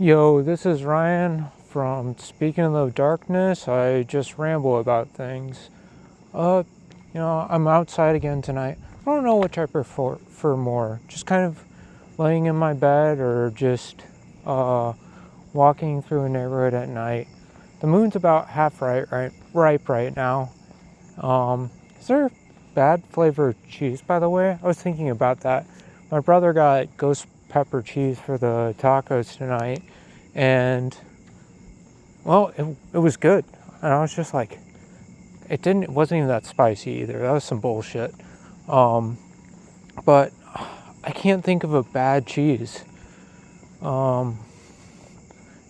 Yo, this is Ryan from Speaking of the Darkness. I just ramble about things. I'm outside again tonight. I don't know which I prefer more. Just kind of laying in my bed or just walking through a neighborhood at night. The moon's about half ripe right now. Is there bad flavored cheese, by the way? I was thinking about that. My brother got ghost pepper cheese for the tacos tonight, and well, it was good. And I was just like, it wasn't even that spicy either. That was some bullshit. But I can't think of a bad cheese. Yeah,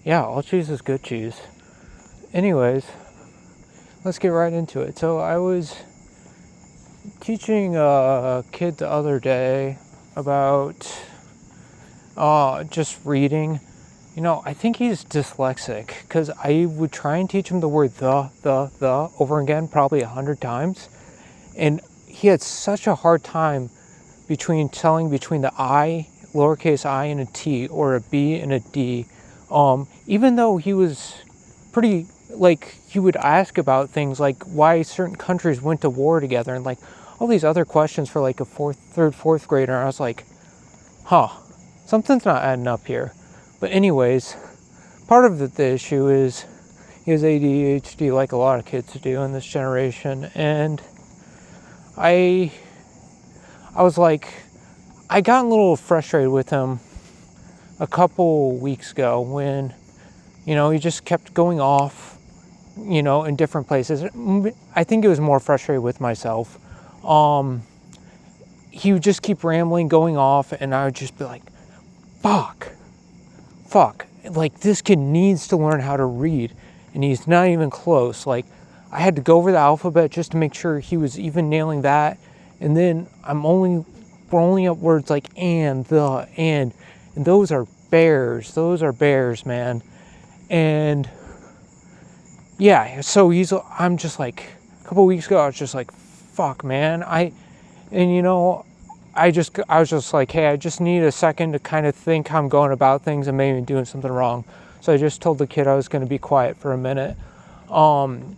all cheese is good cheese. Anyways, let's get right into it. So I was teaching a kid the other day about just reading. I think he's dyslexic because I would try and teach him the word the over again, probably 100 times. And he had such a hard time telling between the I, lowercase I and a T, or a B and a D. Even though he was pretty, he would ask about things like why certain countries went to war together and all these other questions for a fourth grader. And I was like, something's not adding up here. But anyways, part of the issue is he has ADHD like a lot of kids do in this generation. And I was like, I got a little frustrated with him a couple weeks ago when, he just kept going off, in different places. I think it was more frustrated with myself. He would just keep rambling, going off, and I would just be like, fuck, this kid needs to learn how to read, and he's not even close. I had to go over the alphabet just to make sure he was even nailing that, and then we're only up words like and those are bears, man. And yeah, so I'm just like, a couple weeks ago, I was just like, fuck, man. I was just like, hey, I just need a second to kind of think how I'm going about things and maybe doing something wrong. So I just told the kid I was going to be quiet for a minute. And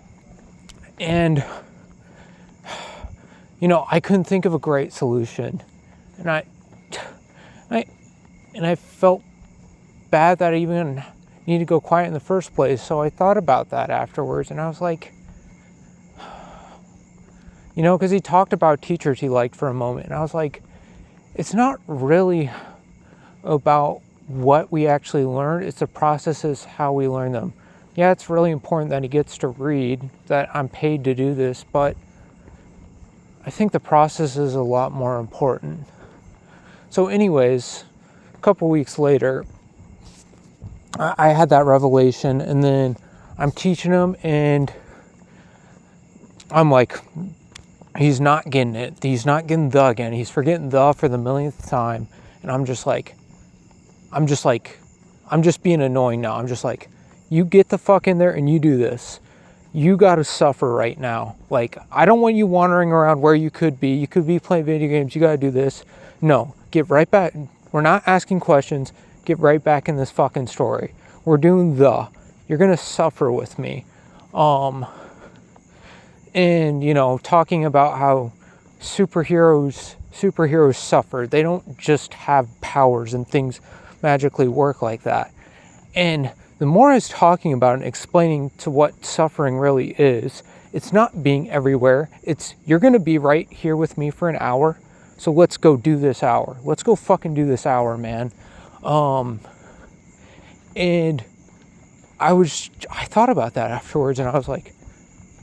I couldn't think of a great solution. And I felt bad that I even needed to go quiet in the first place. So I thought about that afterwards, and I was like, because he talked about teachers he liked for a moment. And I was like, it's not really about what we actually learn. It's the processes, how we learn them. Yeah, it's really important that he gets to read, that I'm paid to do this, but I think the process is a lot more important. So anyways, a couple weeks later, I had that revelation, and then I'm teaching him, and I'm like, he's not getting it. He's not getting the again. He's forgetting the for the millionth time. And I'm just being annoying now. I'm just like, you get the fuck in there and you do this. You got to suffer right now. I don't want you wandering around where you could be. You could be playing video games. You got to do this. No, get right back. We're not asking questions. Get right back in this fucking story. We're doing you're going to suffer with me. And, talking about how superheroes suffer. They don't just have powers and things magically work like that. And the more I was talking about and explaining to what suffering really is, it's not being everywhere. It's, you're going to be right here with me for an hour. So let's go do this hour. Let's go fucking do this hour, man. And I thought about that afterwards, and I was like,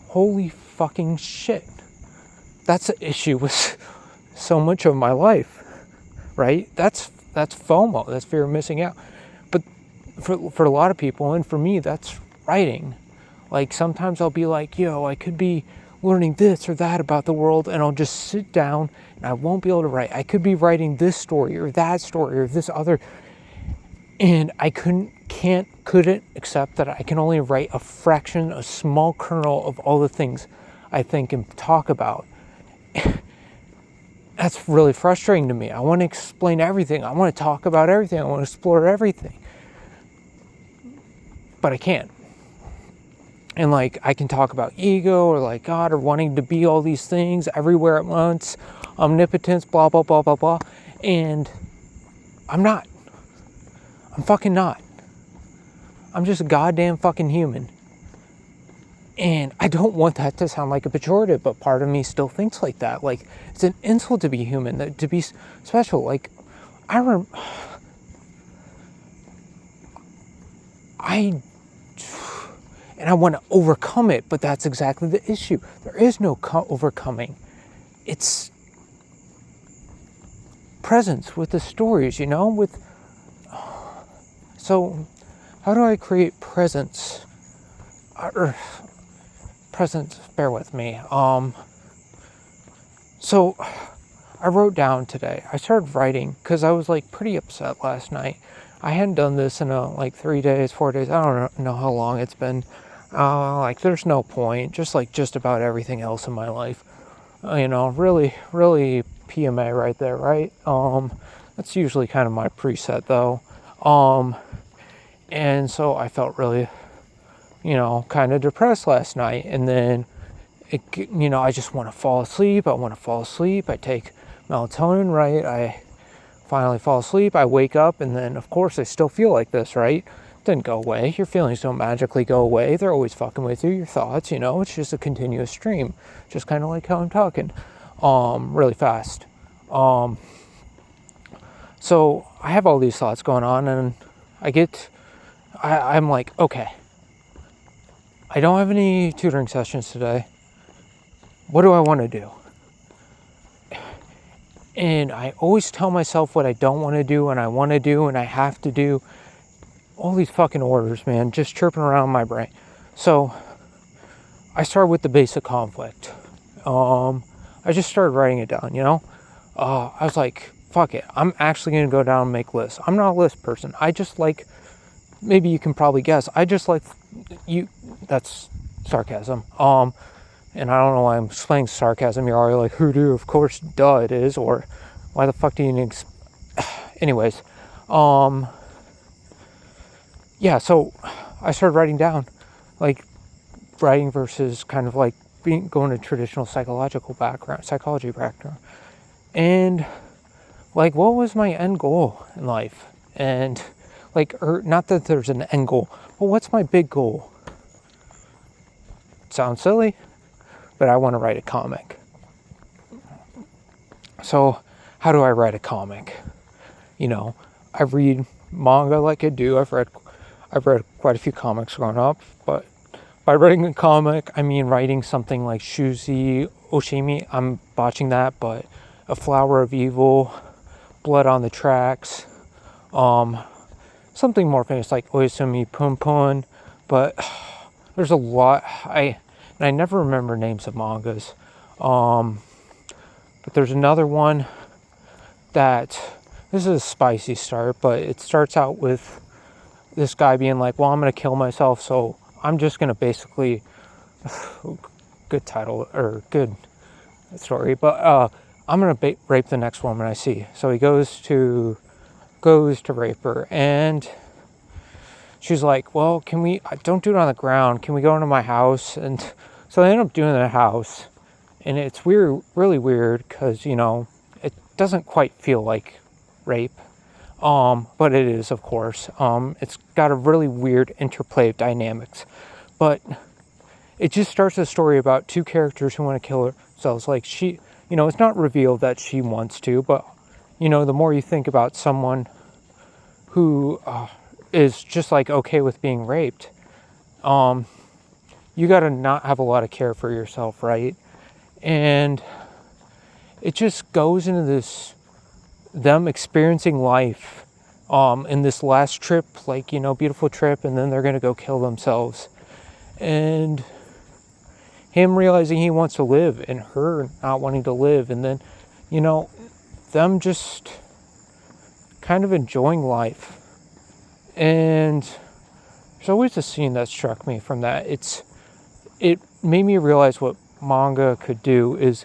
holy fucking shit. That's the issue with so much of my life, right? That's FOMO. That's fear of missing out. But for a lot of people, and for me, that's writing. Sometimes I'll be like, I could be learning this or that about the world, and I'll just sit down and I won't be able to write. I could be writing this story or that story or this other, and I couldn't accept that I can only write a fraction, a small kernel of all the things I think and talk about. That's really frustrating to me. I want to explain everything. I want to talk about everything. I want to explore everything. but I can't. And like, I can talk about ego or like God or wanting to be all these things everywhere at once, omnipotence, blah, blah, blah, blah, blah. And I'm not. I'm fucking not. I'm just a goddamn fucking human. And I don't want that to sound like a pejorative, but part of me still thinks like that. Like, it's an insult to be human, to be special. Like, and I want to overcome it, but that's exactly the issue. There is no overcoming. It's presence with the stories, So, how do I create presence? Presence, bear with me. So, I wrote down today. I started writing because I was like pretty upset last night. I hadn't done this in 3 days, 4 days. I don't know how long it's been. There's no point. Just about everything else in my life. Really, really PMA right there, right? That's usually kind of my preset though. And so I felt really, kind of depressed last night. And then, I just want to fall asleep. I take melatonin, right? I finally fall asleep. I wake up, and then, of course, I still feel like this, right? Didn't go away. Your feelings don't magically go away. They're always fucking with you. Your thoughts, it's just a continuous stream. Just kind of like how I'm talking, really fast. So I have all these thoughts going on, and I'm like, okay, I don't have any tutoring sessions today. What do I want to do? And I always tell myself what I don't want to do, and I want to do, and I have to do. All these fucking orders, man, just chirping around my brain. So I started with the basic conflict. I just started writing it down, I was like, fuck it. I'm actually going to go down and make lists. I'm not a list person. I just like, maybe you can probably guess, I just like you. That's sarcasm. And I don't know why I'm displaying sarcasm. You're already like, who do? Of course, duh, it is. Or why the fuck do you need... Anyways. Yeah, so I started writing down. Like, writing versus kind of like going to traditional psychology background. And, like, what was my end goal in life? And, not that there's an end goal, but what's my big goal? Sounds silly, but I want to write a comic. So, how do I write a comic? I read manga like I do. I've read quite a few comics growing up, but by writing a comic, I mean writing something like Shuzi Oshimi. I'm botching that, but A Flower of Evil, Blood on the Tracks, something more famous like Oisumi Pun Pun, but there's a lot. I never remember names of mangas, but there's another one that, this is a spicy start, but it starts out with this guy being like, well, I'm going to kill myself, so I'm just going to basically, good title, or good story, but I'm going to rape the next woman I see. So he goes to rape her, and she's like, well, don't do it on the ground, can we go into my house? And so they end up doing it in a house, and it's weird, really weird, because, it doesn't quite feel like rape. But it is, of course. It's got a really weird interplay of dynamics. But it just starts a story about two characters who want to kill themselves. Like, it's not revealed that she wants to, but, the more you think about someone who is just, okay with being raped, you got to not have a lot of care for yourself, right? And it just goes into them experiencing life in this last trip, beautiful trip, and then they're going to go kill themselves. And him realizing he wants to live, and her not wanting to live, and then, them just kind of enjoying life. And there's always a scene that struck me from that. It made me realize what manga could do is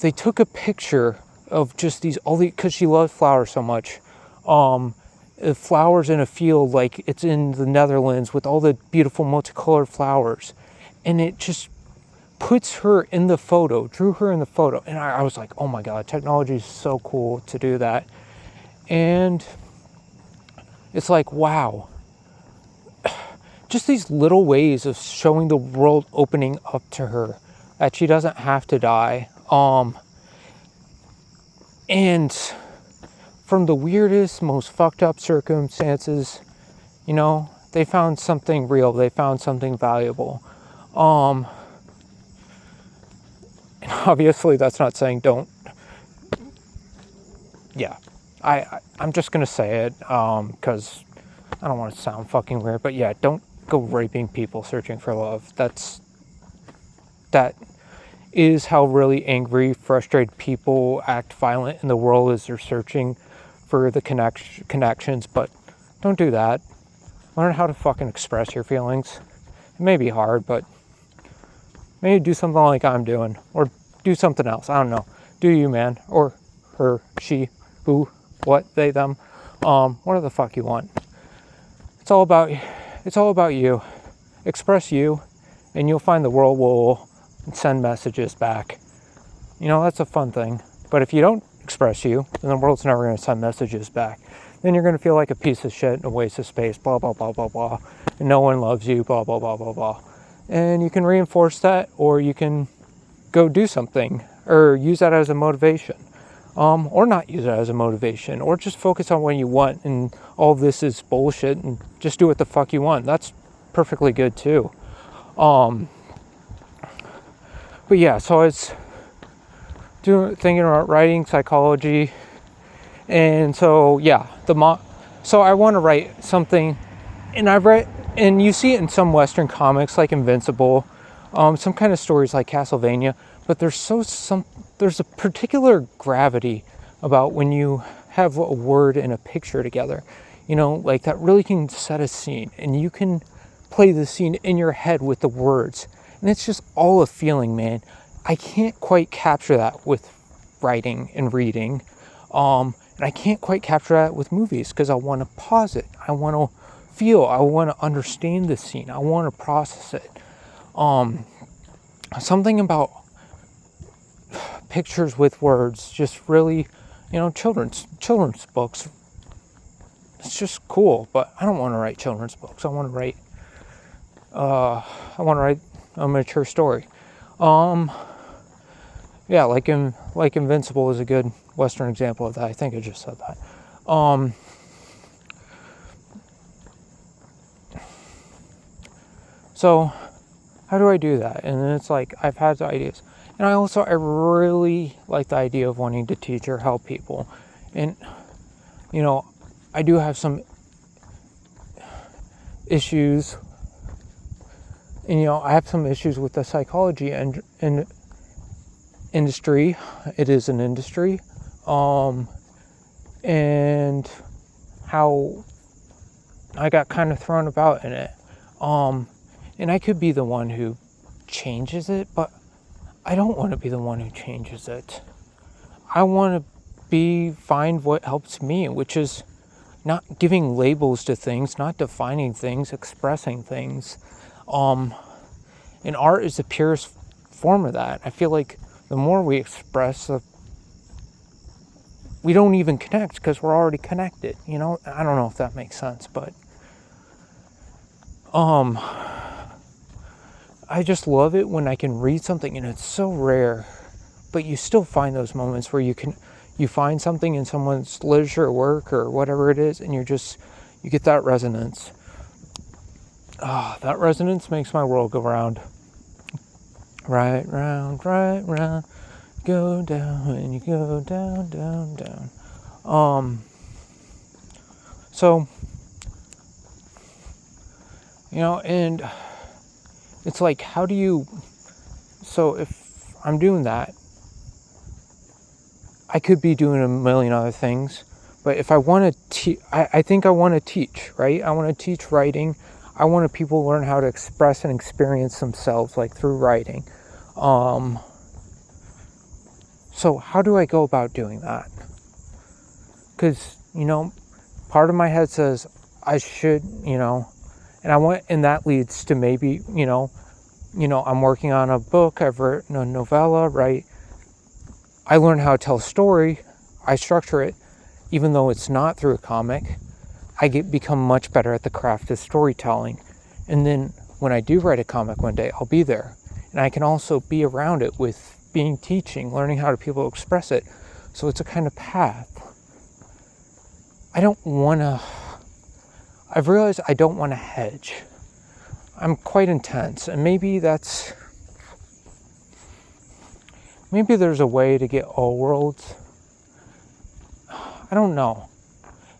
they took a picture of just because she loved flowers so much, flowers in a field like it's in the Netherlands with all the beautiful multicolored flowers. And it just puts her in the photo, drew her in the photo. And I was like, oh my God, technology is so cool to do that. And it's like, wow. Just these little ways of showing the world opening up to her, that she doesn't have to die. And from the weirdest, most fucked up circumstances, they found something real. They found something valuable. And obviously that's not saying don't. Yeah, I'm just going to say it because I don't want to sound fucking weird. But yeah, don't go raping people searching for love. That is how really angry, frustrated people act violent in the world, is they're searching for the connections. But don't do that. Learn how to fucking express your feelings. It may be hard, but maybe do something like I'm doing, or do something else. I don't know. Do you, man, or her, she, who, what, they, them, whatever the fuck you want. It's all about you. Express you, and you'll find the world will send messages back. That's a fun thing. But if you don't express you, then the world's never going to send messages back. Then you're going to feel like a piece of shit and a waste of space, blah, blah, blah, blah, blah. And no one loves you, blah, blah, blah, blah, blah. And you can reinforce that, or you can go do something, or use that as a motivation. Or not use it as a motivation, or just focus on what you want, and all this is bullshit, and just do what the fuck you want. That's perfectly good too. But yeah, so I was thinking about writing psychology, and so yeah, so I want to write something, and and you see it in some Western comics like Invincible, some kind of stories like Castlevania, but there's a particular gravity about when you have a word and a picture together, like that really can set a scene, and you can play the scene in your head with the words, and it's just all a feeling, man. I can't quite capture that with writing and reading, and I can't quite capture that with movies, because I want to pause it, I want to feel, I want to understand the scene, I want to process it. Something about pictures with words just really, children's books, it's just cool. But I don't want to write children's books. I want to write a mature story. Yeah, like Invincible is a good Western example of that. I think I just said that. So how do I do that? And then it's like, I've had the ideas. And I really like the idea of wanting to teach or help people. And, I do have some issues. And, I have some issues with the psychology and industry. It is an industry. And how I got kind of thrown about in it. And I could be the one who changes it, but I don't want to be the one who changes it. I want to find what helps me, which is not giving labels to things, not defining things, expressing things. And art is the purest form of that. I feel like the more we express, we don't even connect, because we're already connected. I don't know if that makes sense, but I just love it when I can read something, and it's so rare, but you still find those moments where you find something in someone's literature or work or whatever it is, and you get that resonance. That resonance makes my world go round. Right round, go down, and you go down, down, down. So, and it's like, so if I'm doing that, I could be doing a million other things, but if I want to I think I want to teach, right? I want to teach writing. I want people to learn how to express and experience themselves, like through writing. So how do I go about doing that? Because, part of my head says I should, and that leads to maybe, I'm working on a book, I've written a novella, right? I learned how to tell a story, I structure it, even though it's not through a comic, become much better at the craft of storytelling. And then when I do write a comic one day, I'll be there. And I can also be around it with teaching, learning how to people express it. So it's a kind of path. I've realized I don't want to hedge. I'm quite intense, and maybe there's a way to get all worlds. I don't know.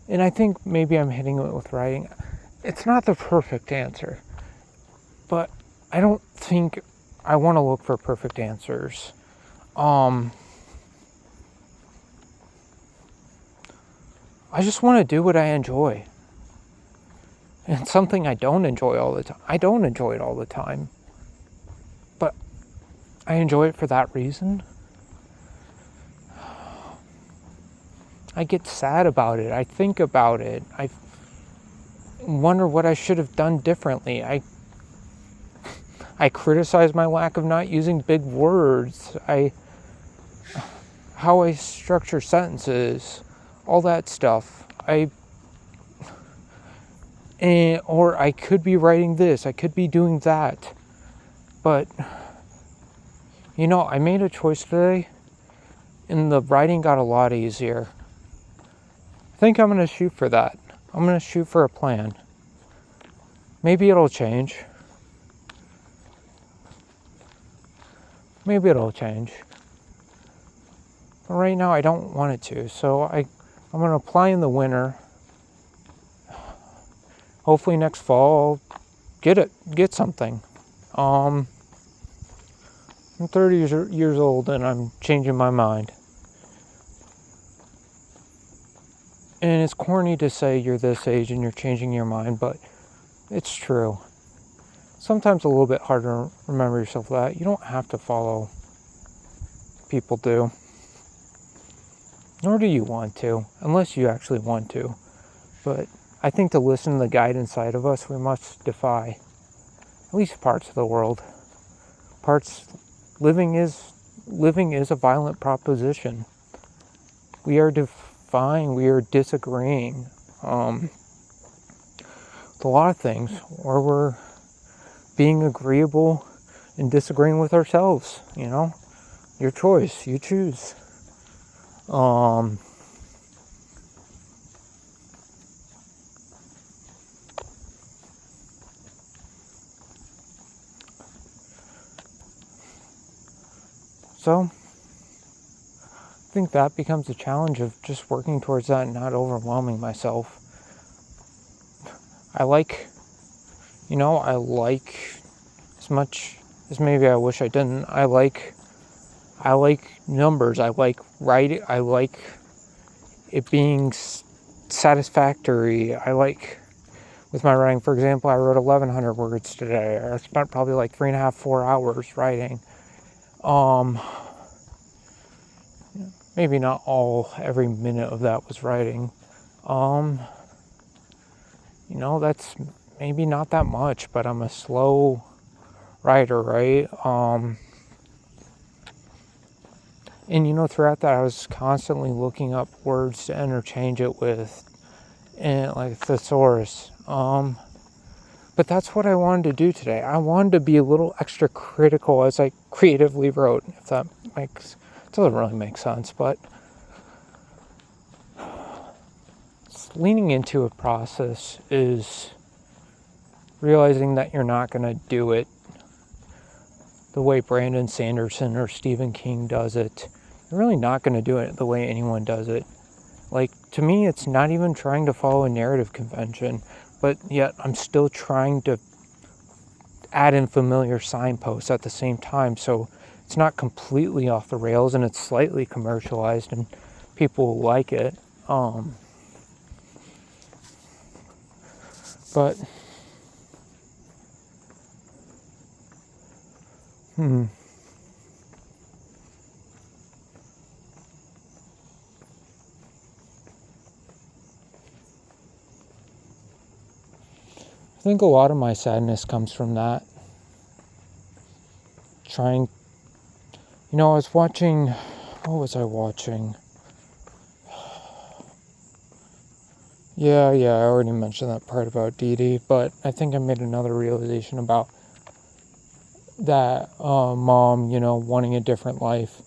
And I think maybe I'm hitting it with writing. It's not the perfect answer, but I don't think I want to look for perfect answers. I just want to do what I enjoy. And something I don't enjoy all the time. I don't enjoy it all the time. But I enjoy it for that reason. I get sad about it. I think about it. I wonder what I should have done differently. I criticize my lack of not using big words. How I structure sentences. All that stuff. Or I could be writing this, I could be doing that. But, I made a choice today, and the writing got a lot easier. I think I'm going to shoot for that. I'm going to shoot for a plan. Maybe it'll change. But right now I don't want it to, so I'm going to apply in the winter. Hopefully next fall I'll get something. I'm 30 years old and I'm changing my mind. And it's corny to say you're this age and you're changing your mind, but it's true. Sometimes a little bit harder to remember yourself that. You don't have to follow people do. Nor do you want to, unless you actually want to. But I think to listen to the guide inside of us, we must defy at least parts of the world. Living is a violent proposition. We are defying, we are disagreeing with a lot of things, or we're being agreeable and disagreeing with ourselves, Your choice, you choose. So, I think that becomes a challenge of just working towards that and not overwhelming myself. I like as much as maybe I wish I didn't. I like numbers. I like writing. I like it being satisfactory. I like, with my writing, for example, I wrote 1,100 words today. I spent probably like 3.5, 4 hours writing. Maybe not every minute of that was writing. That's maybe not that much, but I'm a slow writer, right? And throughout that I was constantly looking up words to interchange it with, and like thesaurus. But that's what I wanted to do today. I wanted to be a little extra critical as I creatively wrote, if that doesn't really make sense, but leaning into a process is realizing that you're not going to do it the way Brandon Sanderson or Stephen King does it. You're really not going to do it the way anyone does it. Like, to me, it's not even trying to follow a narrative convention, but yet I'm still trying to add in familiar signposts at the same time, so it's not completely off the rails and it's slightly commercialized and people like it. But think a lot of my sadness comes from that. I was watching, what was I watching? Yeah, I already mentioned that part about Dee Dee, but I think I made another realization about that mom, wanting a different life.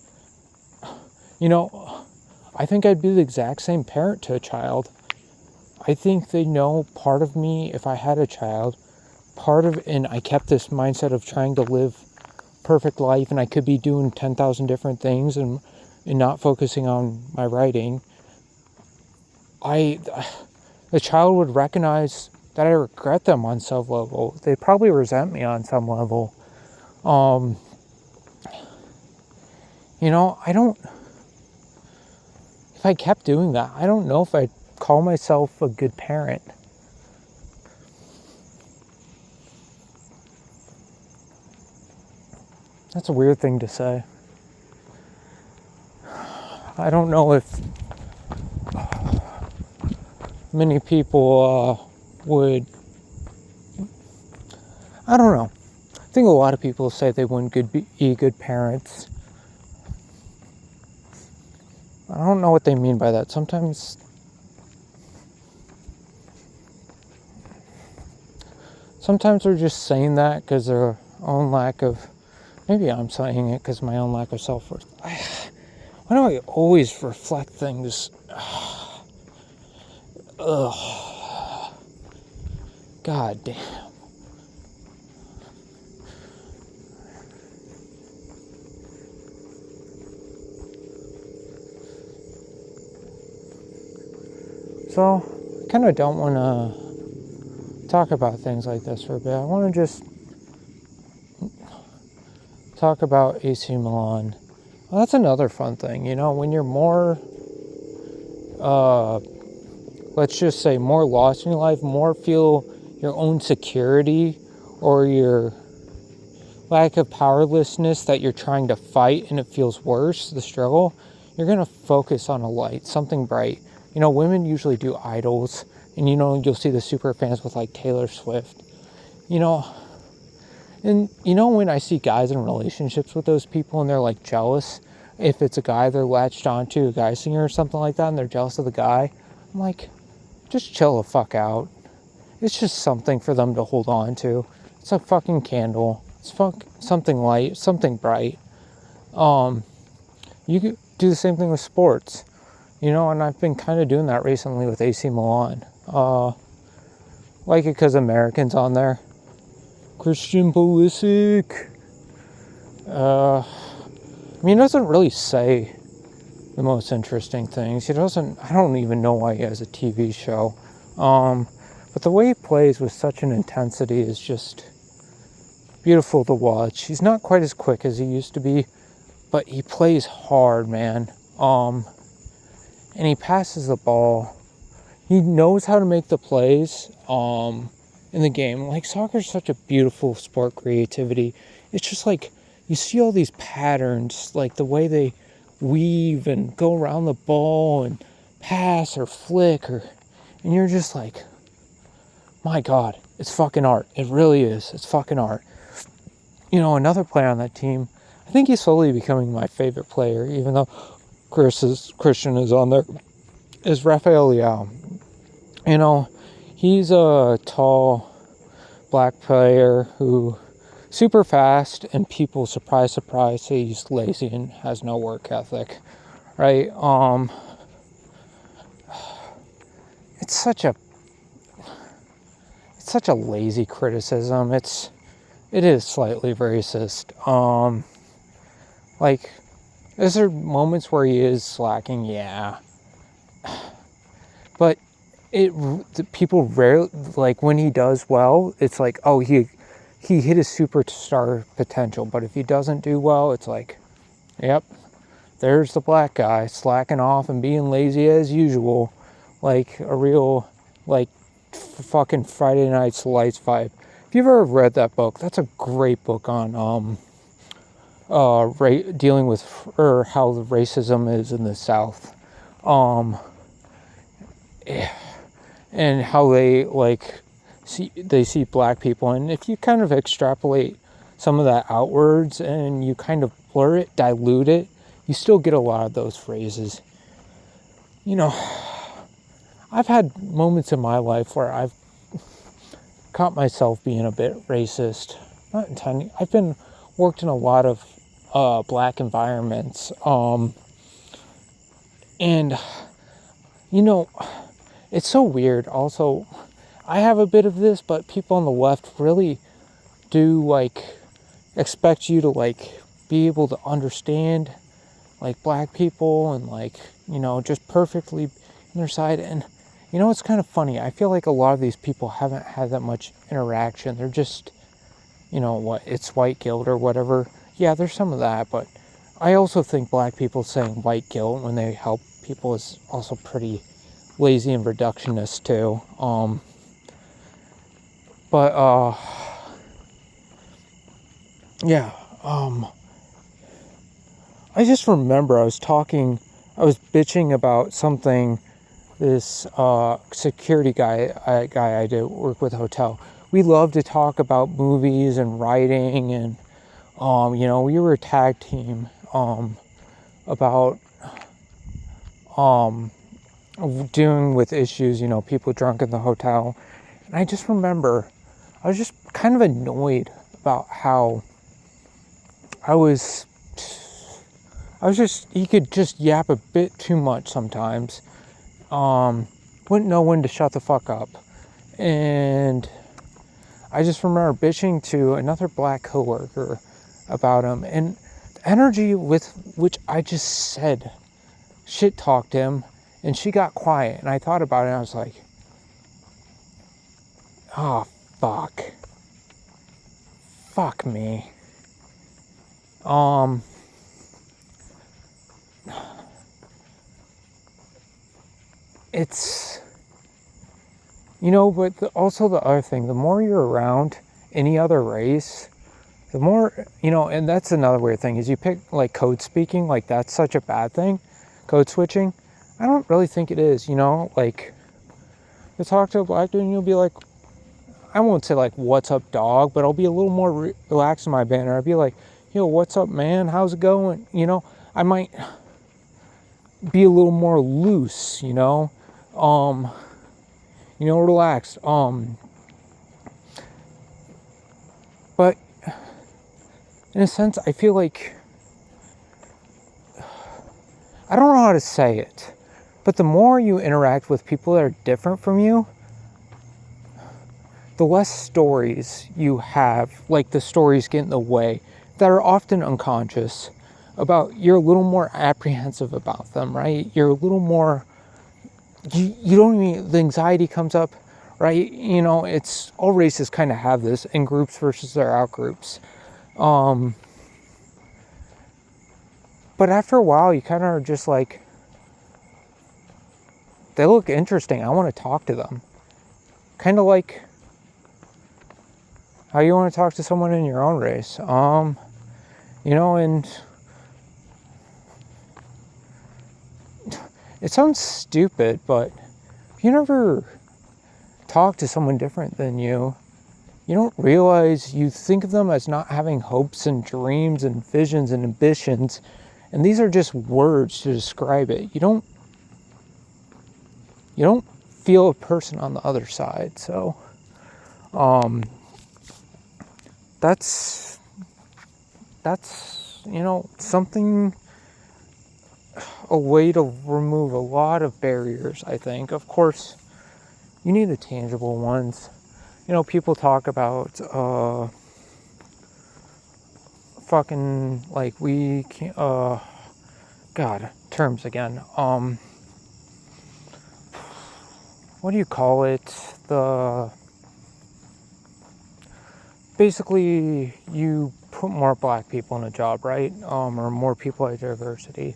I think I'd be the exact same parent to a child. I think they know part of me, if I had a child, and I kept this mindset of trying to live perfect life, and I could be doing 10,000 different things and not focusing on my writing. The child would recognize that I regret them on some level. They'd probably resent me on some level. If I kept doing that, I don't know if I'd call myself a good parent. That's a weird thing to say. I don't know if many people would. I don't know. I think a lot of people say they wouldn't be good parents. I don't know what they mean by that. Sometimes they're just saying that because their own lack of. Maybe I'm saying it because of my own lack of self-worth. Why do I always reflect things? Ugh. God damn. So, I kind of don't want to talk about things like this for a bit. I want to just talk about AC Milan. Well, that's another fun thing, when you're more, let's just say more lost in your life, more feel your own security or your lack of powerlessness that you're trying to fight and it feels worse, the struggle, you're going to focus on a light, something bright. Women usually do idols, and you'll see the super fans with like Taylor Swift, and when I see guys in relationships with those people and they're like jealous, if it's a guy they're latched onto, a guy singer or something like that, and they're jealous of the guy, I'm like, just chill the fuck out. It's just something for them to hold on to. It's a fucking candle. It's something light, something bright. You could do the same thing with sports. And I've been kind of doing that recently with AC Milan. Like it because Americans on there. Christian Pulisic. He doesn't really say the most interesting things. I don't even know why he has a TV show. But the way he plays with such an intensity is just beautiful to watch. He's not quite as quick as he used to be, but he plays hard, man. And he passes the ball. He knows how to make the plays in the game. Like, soccer is such a beautiful sport, creativity. It's just like, you see all these patterns, like the way they weave and go around the ball and pass or flick, and you're just like, my God, it's fucking art. It really is. It's fucking art. Another player on that team, I think he's slowly becoming my favorite player, even though Christian is on there, is Rafael Leao. He's a tall black player who super fast, and people, surprise, say he's lazy and has no work ethic, right? It's such a lazy criticism. It is slightly racist. Is there moments where he is slacking? Yeah. But people rarely, like, when he does well, it's like, oh, he hit his superstar potential. But if he doesn't do well, it's like, yep, there's the black guy slacking off and being lazy as usual, like a real, like, fucking Friday Night's Lights vibe. If you've ever read that book, that's a great book on dealing with how the racism is in the South, and how they like they see black people. And if you kind of extrapolate some of that outwards and you kind of blur it, dilute it, you still get a lot of those phrases. You know, I've had moments in my life where I've caught myself being a bit racist. Not intending. I've worked in a lot of black environments. And, you know, it's so weird. Also, I have a bit of this, but people on the left really do, like, expect you to, like, be able to understand, like, black people and, like, you know, just perfectly on their side. And, you know, it's kind of funny. I feel like a lot of these people haven't had that much interaction. They're just, you know, what, it's white guilt or whatever. Yeah, there's some of that, but I also think black people saying white guilt when they help people is also pretty lazy and reductionist too. Yeah. I just remember I was bitching about something. This security guy I did work with hotel. We love to talk about movies and writing, and you know, we were a tag team about dealing with issues, you know, people drunk in the hotel. And I just remember I was just kind of annoyed about how he could just yap a bit too much sometimes. Wouldn't know when to shut the fuck up. And I just remember bitching to another black coworker about him, and the energy with which I just said shit talked him, and she got quiet, and I thought about it, and I was like, oh, fuck me. It's, you know, but also the other thing, the more you're around any other race, the more, you know, and that's another weird thing, is you pick, like, code speaking, like, that's such a bad thing, code switching. I don't really think it is, you know, like, you talk to a black dude and you'll be like, I won't say, like, what's up, dog, but I'll be a little more relaxed in my banner. I'll be like, yo, what's up, man, how's it going, you know, I might be a little more loose, you know, relaxed, but in a sense, I feel like, I don't know how to say it, but the more you interact with people that are different from you, the less stories you have, like the stories get in the way, that are often unconscious, about, you're a little more apprehensive about them, right? You're a little more, you don't even, the anxiety comes up, right? You know, it's, all races kind of have this, in groups versus their out groups. But after a while, you kind of are just like, they look interesting, I want to talk to them. Kind of like how you want to talk to someone in your own race. You know, and it sounds stupid, but if you never talk to someone different than you, you don't realize, you think of them as not having hopes and dreams and visions and ambitions, and these are just words to describe it. You don't feel a person on the other side. So that's you know, something, a way to remove a lot of barriers, I think. Of course, you need the tangible ones. You know, people talk about fucking, like, we can't, God, terms again. What do you call it? Basically, you put more black people in a job, right? Or more people at diversity.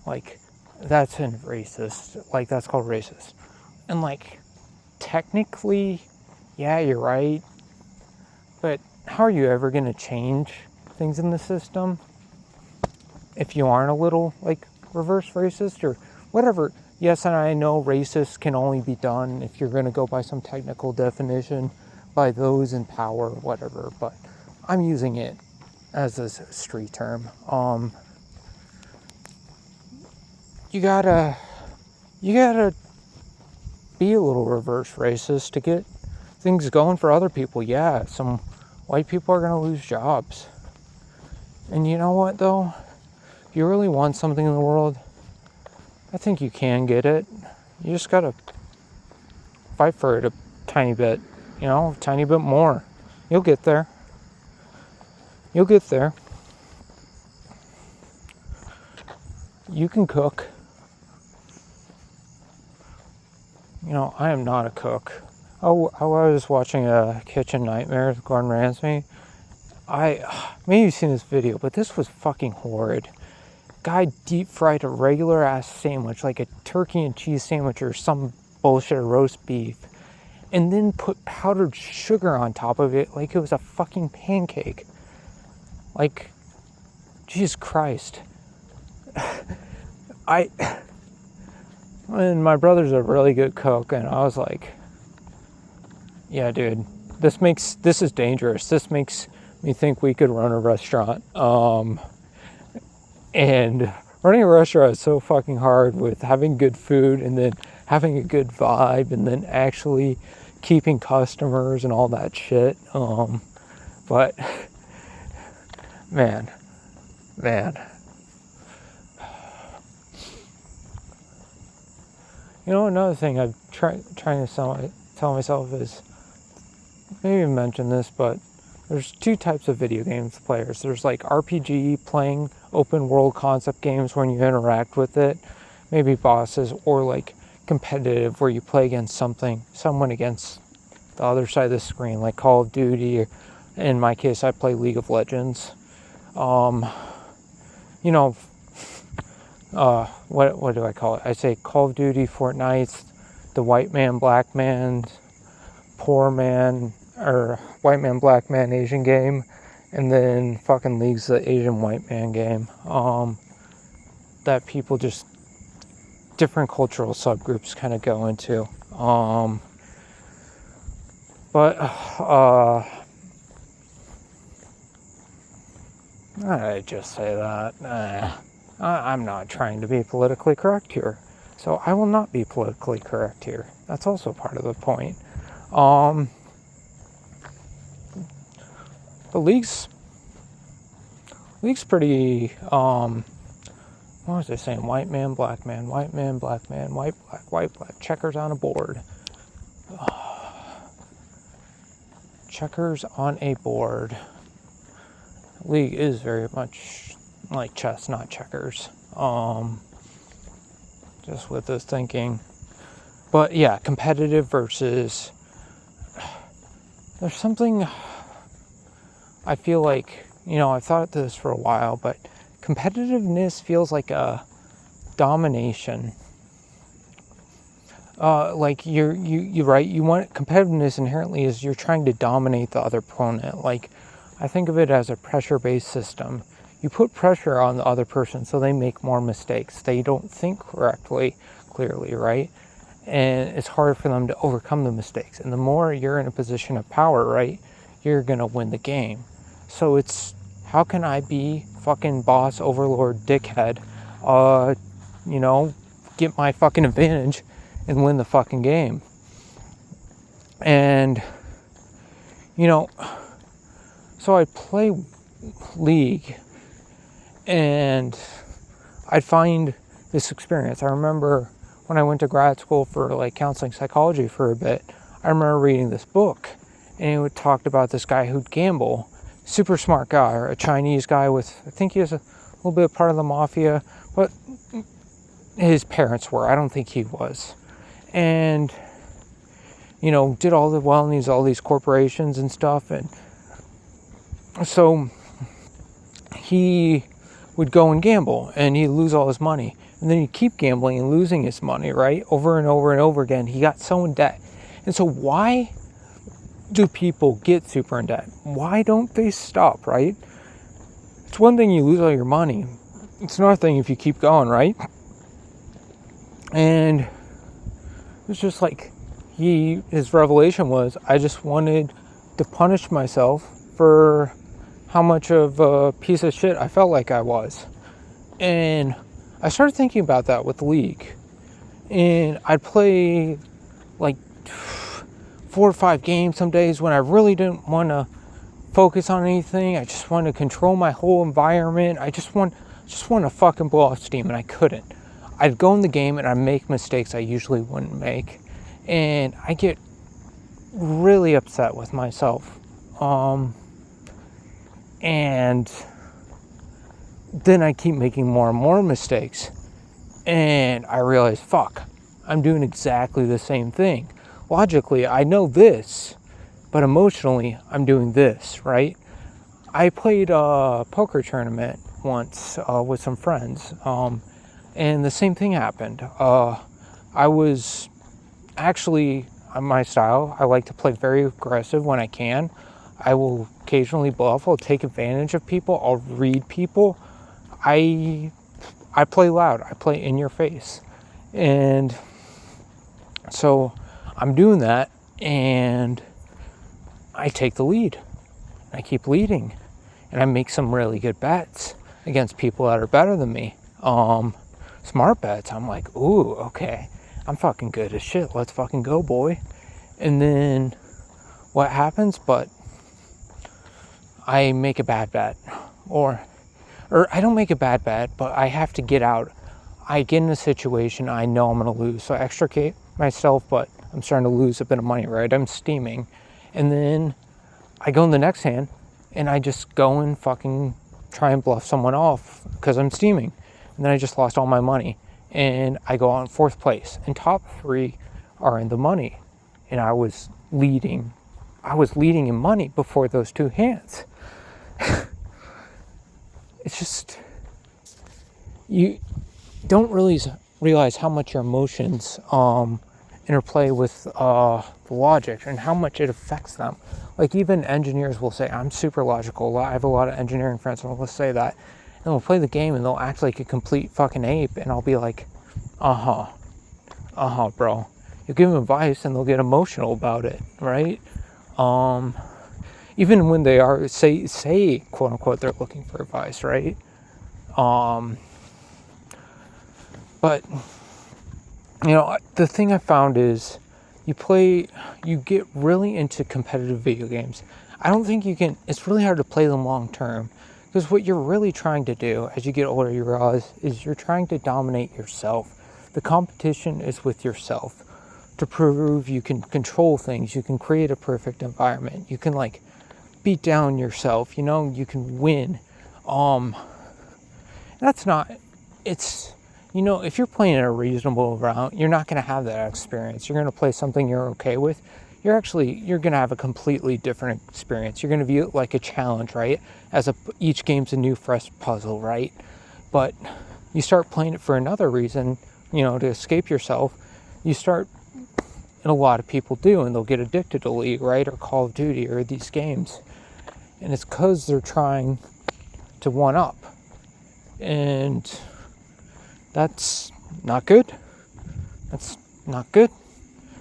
Like, that's racist. Like, that's called racist. And, like, technically, yeah, you're right. But how are you ever going to change things in the system if you aren't a little, like, reverse racist or whatever? Yes, and I know racist can only be done if you're going to go by some technical definition by those in power, whatever, but I'm using it as a street term. You gotta be a little reverse racist to get things going for other people. Yeah, some white people are gonna lose jobs. And you know what though? If you really want something in the world, I think you can get it. You just gotta fight for it a tiny bit, a tiny bit more. You'll get there. You'll get there. You can cook. I am not a cook. Oh, I was watching a Kitchen Nightmare with Gordon Ramsay. Maybe you've seen this video, but this was fucking horrid. Guy deep fried a regular ass sandwich, like a turkey and cheese sandwich or some bullshit roast beef, and then put powdered sugar on top of it like it was a fucking pancake. Like, Jesus Christ. And my brother's a really good cook, and I was like, yeah, dude, this is dangerous. This makes me think we could run a restaurant. And running a restaurant is so fucking hard with having good food and then having a good vibe and then actually keeping customers and all that shit. But man. Another thing I'm trying to tell myself is, maybe I mentioned this, but there's two types of video games players. There's like RPG, playing open world concept games when you interact with it, maybe bosses, or like competitive where you play against someone against the other side of the screen, like Call of Duty, or in my case I play League of Legends. What do I call it? I say Call of Duty, Fortnite, the white man, black man, poor man, or white man, black man, Asian game, and then fucking League's the Asian white man game. That people just, different cultural subgroups kind of go into. I just say that. I'm not trying to be politically correct here, so I will not be politically correct here. That's also part of the point. The League's pretty, what was I saying? White man, black man, white man, black man, white, black, checkers on a board. Checkers on a board. League is very much like chess, not checkers. Just with this thinking. But yeah, competitive versus, there's something I feel like, I've thought this for a while, but competitiveness feels like a domination. Like you're right, you want competitiveness inherently is you're trying to dominate the other opponent. Like, I think of it as a pressure-based system. You put pressure on the other person so they make more mistakes. They don't think clearly, right? And it's hard for them to overcome the mistakes. And the more you're in a position of power, right, you're going to win the game. So it's, how can I be fucking boss, overlord, dickhead, get my fucking advantage and win the fucking game? And, so I'd play League and I'd find this experience. I remember when I went to grad school for like counseling psychology for a bit, I remember reading this book and it talked about this guy who'd gamble, super smart guy, or a Chinese guy with, I think he was a little bit part of the mafia, but his parents were, I don't think he was. And, did all the well in all these corporations and stuff. And so he would go and gamble and he'd lose all his money. And then he'd keep gambling and losing his money, right? Over and over and over again. He got so in debt. And so why do people get super in debt? Why don't they stop, right? It's one thing you lose all your money. It's another thing if you keep going, right? And it was just like, his revelation was, I just wanted to punish myself for how much of a piece of shit I felt like I was. And I started thinking about that with League. And I'd play like 4 or 5 games some days when I really didn't want to focus on anything. I just wanted to control my whole environment. I just want to fucking blow off steam, and I couldn't. I'd go in the game and I'd make mistakes I usually wouldn't make. And I get really upset with myself. And then I keep making more and more mistakes. And I realize, fuck, I'm doing exactly the same thing. Logically, I know this, but emotionally, I'm doing this, right? I played a poker tournament once with some friends, and the same thing happened. I was actually, on my style, I like to play very aggressive when I can. I will occasionally bluff. I'll take advantage of people. I'll read people. I play loud. I play in your face. And so I'm doing that, and I take the lead. I keep leading, and I make some really good bets against people that are better than me. Smart bets. I'm like, ooh, okay, I'm fucking good as shit. Let's fucking go, boy. And then what happens? But I make a bad bet, or I don't make a bad bet, but I have to get out. I get in a situation I know I'm going to lose, so I extricate myself, but I'm starting to lose a bit of money, right? I'm steaming. And then I go in the next hand, and I just go and fucking try and bluff someone off because I'm steaming. And then I just lost all my money. And I go on 4th place. And top 3 are in the money. And I was leading in money before those 2 hands. It's just, you don't really realize how much your emotions interplay with the logic and how much it affects them. Like, even engineers will say, I'm super logical. I have a lot of engineering friends who will say that. And they'll play the game and they'll act like a complete fucking ape. And I'll be like, bro. You give them advice and they'll get emotional about it, right? Even when they are, say, quote unquote, they're looking for advice, right? But, the thing I found is you get really into competitive video games. I don't think it's really hard to play them long term, because what you're really trying to do as you get older, you realize, is you're trying to dominate yourself. The competition is with yourself to prove you can control things. You can create a perfect environment. You can beat down yourself, you can win. If you're playing at a reasonable round, you're not going to have that experience. You're going to play something you're okay with. You're going to have a completely different experience. You're going to view it like a challenge, right? Each game's a new fresh puzzle, right? But you start playing it for another reason, to escape yourself. You start, and a lot of people do, and they'll get addicted to League, right? Or Call of Duty, or these games. And it's because they're trying to one up. And that's not good. That's not good.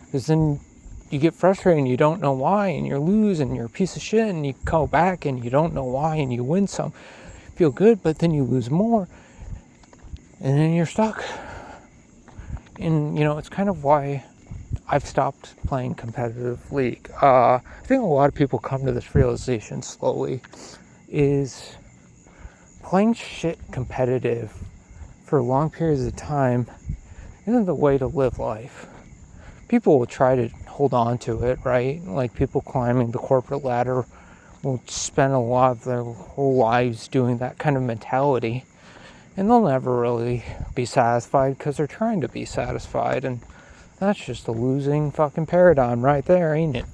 Because then you get frustrated and you don't know why, and you lose and you're a piece of shit, and you go back and you don't know why, and you win some. Feel good, but then you lose more. And then you're stuck. And, it's kind of why I've stopped playing competitive League. I think a lot of people come to this realization slowly, is playing shit competitive for long periods of time isn't the way to live life. People will try to hold on to it, right? Like, people climbing the corporate ladder will spend a lot of their whole lives doing that kind of mentality, and they'll never really be satisfied because they're trying to be satisfied, and that's just a losing fucking paradigm right there, ain't it?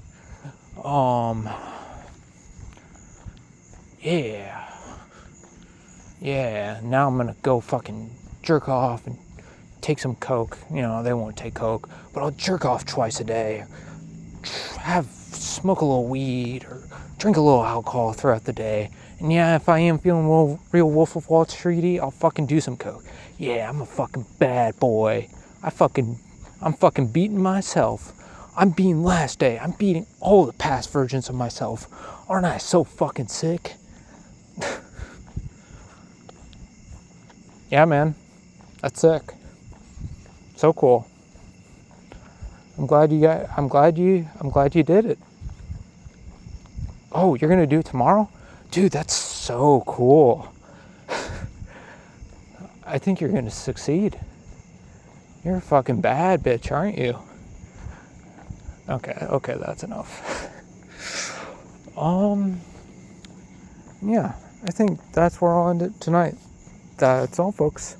Yeah, now I'm gonna go fucking jerk off and take some coke. They won't take coke, but I'll jerk off twice a day. Smoke a little weed, or drink a little alcohol throughout the day. And yeah, if I am feeling a little real Wolf of Wall Street-y, I'll fucking do some coke. Yeah, I'm a fucking bad boy. I'm fucking beating myself. I'm beating last day. I'm beating all the past versions of myself. Aren't I so fucking sick? Yeah, man. That's sick. So cool. I'm glad you did it. Oh, you're gonna do it tomorrow? Dude, that's so cool. I think you're gonna succeed. You're a fucking bad bitch, aren't you? Okay, that's enough. Yeah, I think that's where I'll end it tonight. That's all, folks.